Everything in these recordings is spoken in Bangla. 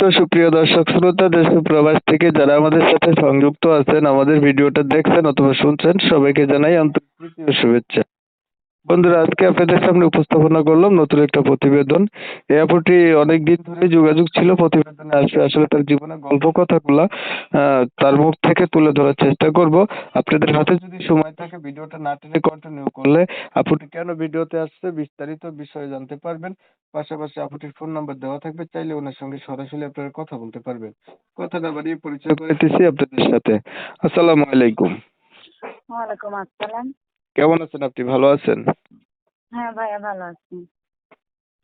তো সুপ্রিয় দর্শক শ্রোতা দেশ ও প্রবাস থেকে যারা আমাদের সাথে সংযুক্ত আছেন, আমাদের ভিডিওটা দেখছেন অথবা শুনছেন, সবাইকে জানাই আন্তরিক প্রীতি ও শুভেচ্ছা। বন্ধুরা, আজকে আপনাদের সামনে উপস্থাপনা করলাম নতুন একটা প্রতিবেদন। এই আপুটি অনেকদিন ধরে যোগাযোগ ছিল প্রতিবেদনে আসবে, আসলে তার জীবনের গল্প কথাগুলা তার মুখ থেকে তুলে ধরার চেষ্টা করব। আপনাদের হাতে যদি সময় থাকে ভিডিওটা না টেনে কন্টিনিউ করলে আপুটি কেন ভিডিওতে আসছে বিস্তারিত বিষয়ে জানতে পারবেন। পাশাপাশি আপুটির ফোন নাম্বার দেওয়া থাকবে, চাইলে ওনার সঙ্গে সরাসরি আপনারা কথা বলতে পারবেন। কথা না বাড়িয়ে পরিচয় করাইতেছি আপনাদের সাথে। আসসালামু আলাইকুম। ওয়ালাইকুম আসসালাম। কেমন আছেন আপনি? ভালো আছেন? হ্যাঁ ভাইয়া, ভালো আছি।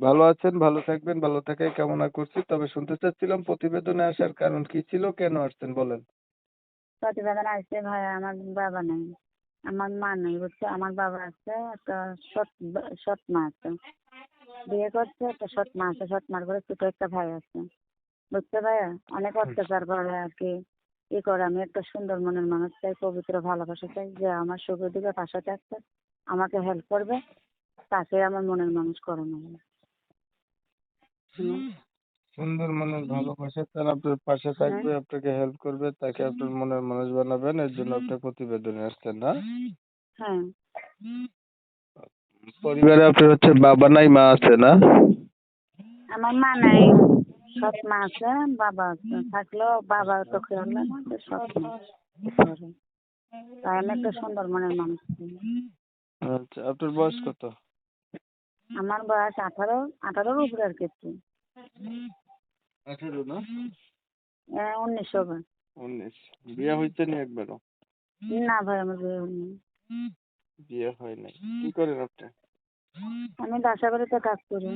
ভালো আছেন, ভালো থাকবেন, ভালো থাকাই কামনা করছি। তবে শুনতে চাচ্ছিলাম প্রতিবেদনে আসার কারণ কি ছিল, কেন আসছেন বলেন। প্রতিবেদন আসছে ভাইয়া, আমার বাবা নেই, আমার মা নেই, বুঝছো। আমার বাবা আছে, একটা সৎ মা আছে, বিয়ে করছে, একটা সৎ মা আছে, সৎ মার করে ছোট একটা ভাই আছে, বুঝছো ভাইয়া। অনেক অত্যাচার করে আর কি। কি করে, আমি একটা সুন্দর মনের মানুষ চাই, পবিত্র ভালোবাসা চাই, যে আমার সুখের দিকে পাশে থাকবে, আমাকে হেল্প করবে, তাকে আমার মনের মানুষ করে নেবে। সুন্দর মনের ভালোবাসা, তার আপনার পাশে থাকবে, আপনাকে হেল্প করবে, তাকে আপনার মনের মানুষ বানাবেন, এর জন্য আপনি প্রতিবেদনে আসছেন না? হ্যাঁ। পরিবারে আপনার হচ্ছে বাবা নাই, মা আছে না? আমার মা নাই, সৎ মা আছে, বাবা আছে, থাকলেও বাবা তো খেয়াল লাগে না, সৎ মা করে। তাই আমি একটা সুন্দর মনের মানুষ ছিল। আচ্ছা, আপনার বয়স কত? আমার বয়স 18 উপরে আর কিছু। 18 না? 19 হবে। 19। বিয়ে হইছে নি একবারও? না ভাই, আমার বিয়ে হয়নি। বিয়ে হয় নাই। কি করেন আপনি? আমি বাসা বাড়িতে কাজ করি।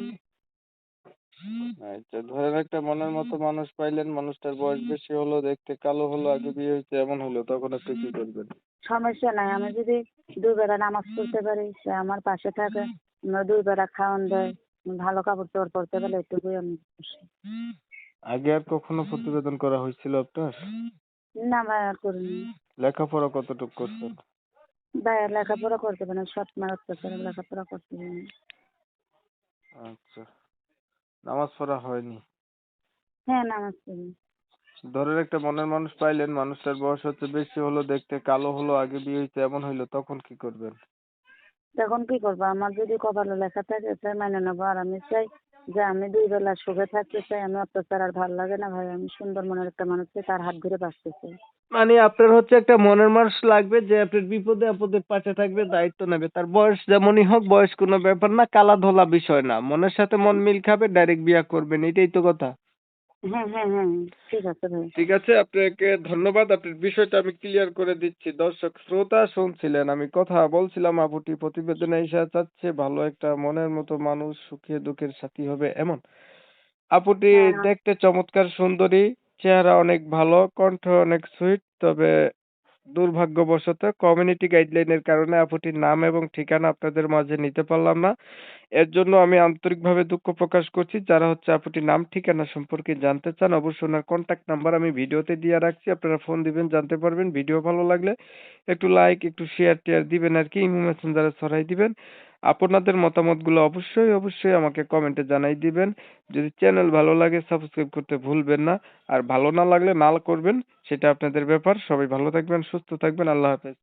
আচ্ছা, ধরেন একটা মনের মতো মানুষ পাইলেন, মানুষটার বয়স বেশি হলো, দেখতে কালো হলো, আগে বিয়ে হয়েছে এমন হলো, তখন আপনি কি করবেন? সমস্যা নাই, আমি যদি 2 বেলা নামাজ পড়তে পারি, সে আমার পাশে থাকে, আমরা 2 বেলা খাওয়ান দেয়, ভালো কাপড় চোপড় পরতে পারলে এটুকুই আমি খুশি। আগে আর কখনো প্রতিবেদন করা হয়েছিল আপনার? না ভাই, আর করিনি। লেখাপড়া কতটুকু করছেন? ভাই লেখাপড়া করতে পারি না, সৎ মার অত্যাচারে লেখাপড়া করতে পারি না। আচ্ছা, নামাজ পড়া হয়নি। হ্যাঁ, নামাজ পড়ি। ধরেন একটা মনের মানুষ পাইলেন, মানুষটার বয়স হচ্ছে বেশি হলো, দেখতে কালো হলো, আগে বিয়ে হয়েছে এমন হইলো, তখন কি করবেন? তখন কি করবো, আমার যদি কপালে লেখা থাকে তাই মেনে নেবো। আর আমি চাই যে আমি 2 বেলা সুখে থাকতে চাই, আমি অত্যাচার আর ভালো লাগে না ভাই। আমি সুন্দর মনের একটা মানুষ চাই, তার হাত ধরে বাঁচতে চাই। মানে আপনার হচ্ছে একটা মনের মানুষ লাগবে যে আপনার বিপদে আপদে পাশে থাকবে, দায়িত্ব নেবে। তার বয়স যেমনই হোক, বয়স কোনো ব্যাপার না, কালা ধলা বিষয় না, মনের সাথে মন মিল খাবে, ডাইরেক্ট বিয়ে করবেন, এটাই তো কথা। হ্যাঁ হ্যাঁ হ্যাঁ, ঠিক আছে ভাই। ঠিক আছে, আপনাকে ধন্যবাদ। আপনার বিষয়টা আমি ক্লিয়ার করে দিচ্ছি। দর্শক শ্রোতা শুনছিলেন, আমি কথা বলছিলাম, আপুটি প্রতিবেদনে এসে চাচ্ছে ভালো একটা মনের মতো মানুষ, সুখে দুঃখের সাথী হবে এমন। আপুটি হ্যাঁ দেখতে চমৎকার সুন্দরী, চেহারা অনেক ভালো, কণ্ঠ অনেক সুইট। তবে দুর্ভাগ্যবশত কমিউনিটি গাইডলাইনের কারণে আপুটির নাম এবং ঠিকানা আপনাদের মাঝে নিতে পারলাম না। এর জন্য আমি আন্তরিকভাবে দুঃখ প্রকাশ করছি। যারা হচ্ছে আপুটির নাম ঠিকানা সম্পর্কে জানতে চান, অবশ্যই ওনার কন্ট্যাক্ট নাম্বার আমি ভিডিওতে দিয়ে রাখছি, আপনারা ফোন দিবেন, জানতে পারবেন। ভিডিও ভালো লাগলে একটু লাইক, একটু শেয়ার টেয়ার দিবেন আর কি, ইমো মেসেঞ্জারে ছড়াই দিবেন। আপনাদের মতামতগুলো অবশ্যই অবশ্যই আমাকে কমেন্টে জানাই দিবেন। যদি চ্যানেল ভালো লাগে সাবস্ক্রাইব করতে ভুলবেন না। আর ভালো না লাগলে না করবেন, সেটা আপনাদের ব্যাপার। সবাই ভালো থাকবেন, সুস্থ থাকবেন। আল্লাহ হাফেজ।